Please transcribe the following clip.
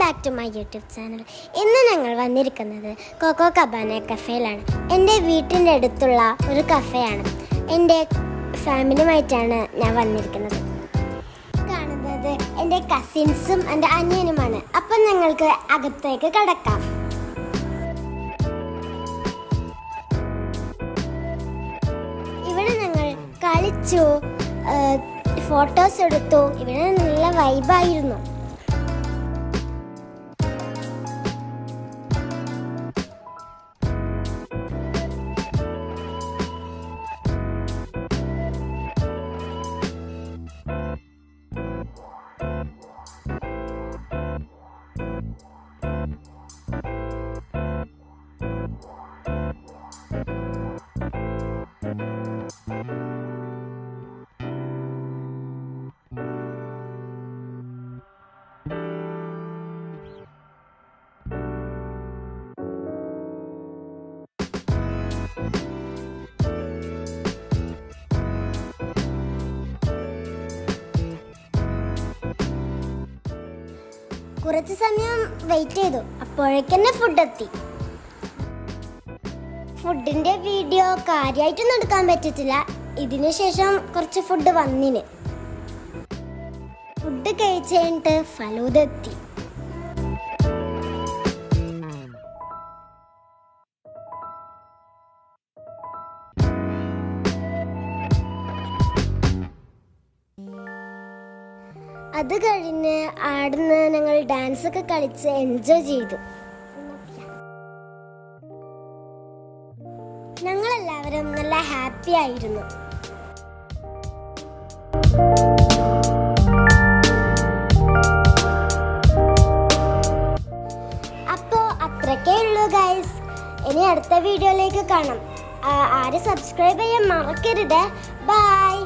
Back to my YouTube channel. ഇന്ന് ഞങ്ങൾ വന്നിരിക്കുന്നത് കൊക്കോ കബാന കഫേയിലാണ്. എൻ്റെ വീട്ടിൻ്റെ അടുത്തുള്ള ഒരു കഫേയാണ്. എൻ്റെ ഫാമിലിയുമായിട്ടാണ് ഞാൻ വന്നിരിക്കുന്നത്. കാണുന്നത് എൻ്റെ കസിൻസും എൻ്റെ അനിയനുമാണ്. അപ്പം ഞങ്ങൾക്ക് അകത്തേക്ക് കടക്കാം. ഇവിടെ ഞങ്ങൾ കളിച്ചു, ഫോട്ടോസ് എടുത്തു. ഇവിടെ നല്ല വൈബായിരുന്നു. കുറച്ച് സമയം വെയിറ്റ് ചെയ്തു. അപ്പോഴേക്കന്നെ ഫുഡ് എത്തി. ഫുഡിന്റെ വീഡിയോ കാര്യമായിട്ടൊന്നും എടുക്കാൻ പറ്റിയിട്ടില്ല. ഇതിനു ശേഷം കുറച്ച് ഫുഡ് വന്നിന്. ഫുഡ് കഴിച്ച് കഴിഞ്ഞിട്ട് ഫലൂദ എത്തി. അത് കഴിഞ്ഞ് ആടുന്ന് ഞങ്ങൾ ഡാൻസ് ഒക്കെ കളിച്ച് എൻജോയ് ചെയ്തു. ഞങ്ങളെല്ലാവരും നല്ല ഹാപ്പി ആയിരുന്നു. അപ്പോൾ അത്രയ്ക്കേ ഉള്ളൂ ഗൈസ്. ഇനി അടുത്ത വീഡിയോയിലേക്ക് കാണാം. ആരും സബ്സ്ക്രൈബ് ചെയ്യാൻ മറക്കരുത്. ബൈ.